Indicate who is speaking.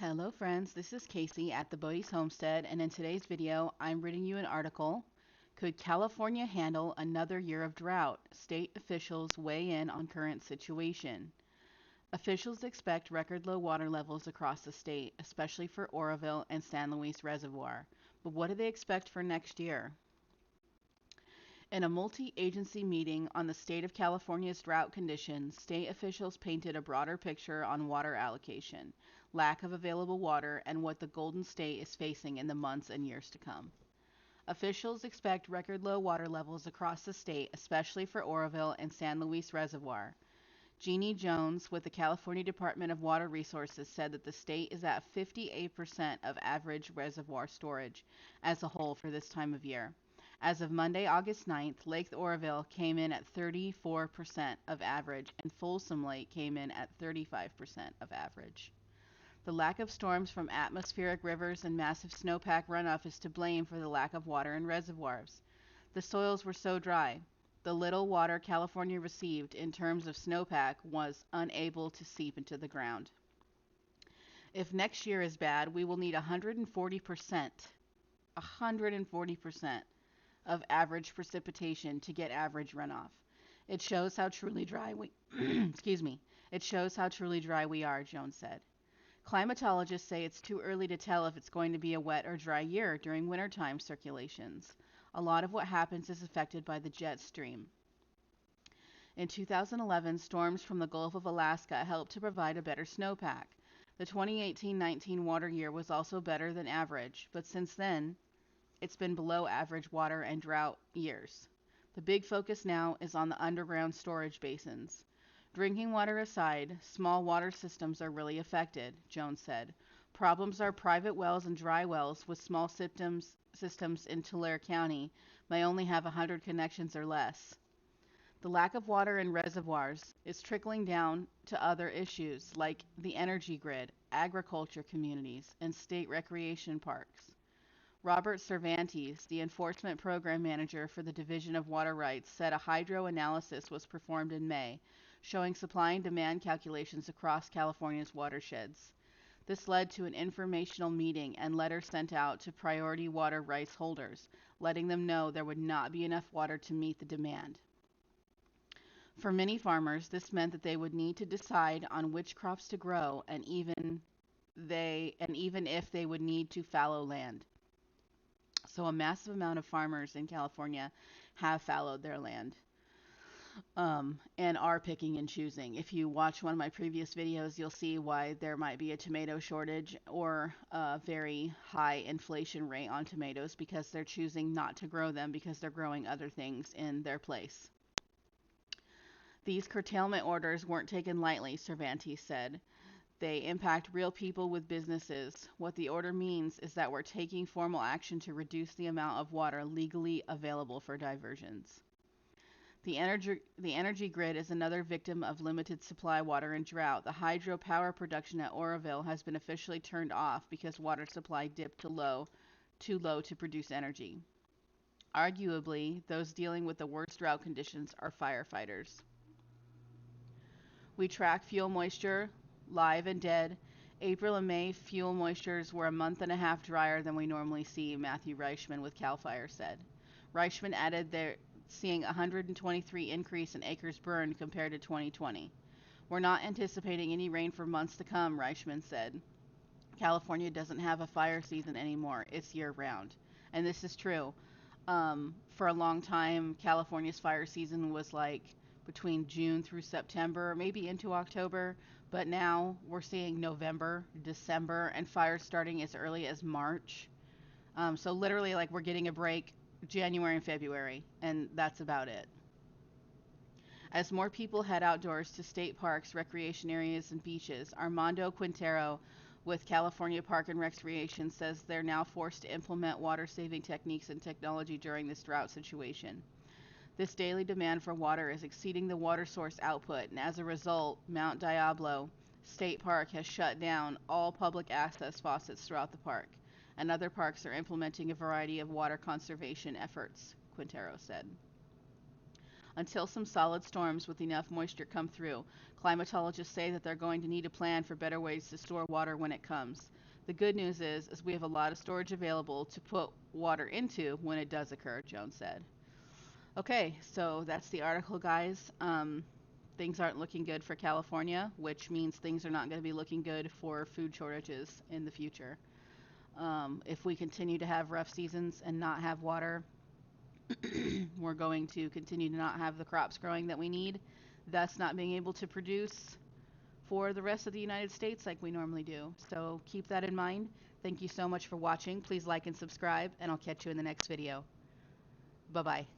Speaker 1: Hello friends, this is Casey at the Bodie's Homestead, and in today's video I'm reading you an article, Could California Handle Another Year of Drought? State officials weigh in on current situation. Officials expect record low water levels across the state, especially for Oroville and San Luis Reservoir. But what do they expect for next year? In a multi-agency meeting on the state of California's drought conditions, state officials painted a broader picture on water allocation, lack of available water, and what the Golden State is facing in the months and years to come. Officials expect record low water levels across the state, especially for Oroville and San Luis Reservoir. Jeannie Jones with the California Department of Water Resources said that the state is at 58% of average reservoir storage as a whole for this time of year. As of Monday, August 9th, Lake Oroville came in at 34% of average, and Folsom Lake came in at 35% of average. The lack of storms from atmospheric rivers and massive snowpack runoff is to blame for the lack of water in reservoirs. The soils were so dry. The little water California received in terms of snowpack was unable to seep into the ground. If next year is bad, we will need 140% of average precipitation to get average runoff. It shows how truly dry we excuse me. It shows how truly dry we are, Jones said. Climatologists say it's too early to tell if it's going to be a wet or dry year during wintertime circulations. A lot of what happens is affected by the jet stream. In 2011, storms from the Gulf of Alaska helped to provide a better snowpack. The 2018-19 water year was also better than average, but since then, it's been below average water and drought years. The big focus now is on the underground storage basins. Drinking water aside, small water systems are really affected, Jones said. Problems are private wells and dry wells with small systems in Tulare County may only have 100 connections or less. The lack of water in reservoirs is trickling down to other issues like the energy grid, agriculture communities, and state recreation parks. Robert Cervantes, the enforcement program manager for the Division of Water Rights, said a hydro analysis was performed in May, showing supply and demand calculations across California's watersheds. This led to an informational meeting and letters sent out to priority water rights holders, letting them know there would not be enough water to meet the demand. For many farmers, this meant that they would need to decide on which crops to grow and even if they would need to fallow land. So a massive amount of farmers in California have fallowed their land and are picking and choosing. If you watch one of my previous videos, you'll see why there might be a tomato shortage or a very high inflation rate on tomatoes because they're choosing not to grow them because they're growing other things in their place. These curtailment orders weren't taken lightly, Cervantes said. They impact real people with businesses. What the order means is that we're taking formal action to reduce the amount of water legally available for diversions. The energy grid is another victim of limited supply water and drought. The hydropower production at Oroville has been officially turned off because water supply dipped too low to produce energy. Arguably, those dealing with the worst drought conditions are firefighters. We track fuel moisture, live and dead. April and May fuel moistures were a month and a half drier than we normally see, Matthew Reichman with CAL FIRE said. Reichman added they're seeing 123 increase in acres burned compared to 2020. We're not anticipating any rain for months to come, Reichman said. California doesn't have a fire season anymore. It's year round. And this is true. For a long time, California's fire season was like between June through September, maybe into October, but now we're seeing November, December, and fires starting as early as March. So literally, like, we're getting a break January and February, and that's about it. As more people head outdoors to state parks, recreation areas, and beaches, Armando Quintero with California Park and Recreation says they're now forced to implement water-saving techniques and technology during this drought situation. This daily demand for water is exceeding the water source output, and as a result, Mount Diablo State Park has shut down all public access faucets throughout the park, and other parks are implementing a variety of water conservation efforts, Quintero said. Until some solid storms with enough moisture come through, climatologists say that they're going to need to plan for better ways to store water when it comes. The good news is we have a lot of storage available to put water into when it does occur, Jones said. Okay, so that's the article, guys. Things aren't looking good for California, which means things are not going to be looking good for food shortages in the future. If we continue to have rough seasons and not have water, we're going to continue to not have the crops growing that we need, thus not being able to produce for the rest of the United States like we normally do. So keep that in mind. Thank you so much for watching. Please like and subscribe, and I'll catch you in the next video. Bye-bye.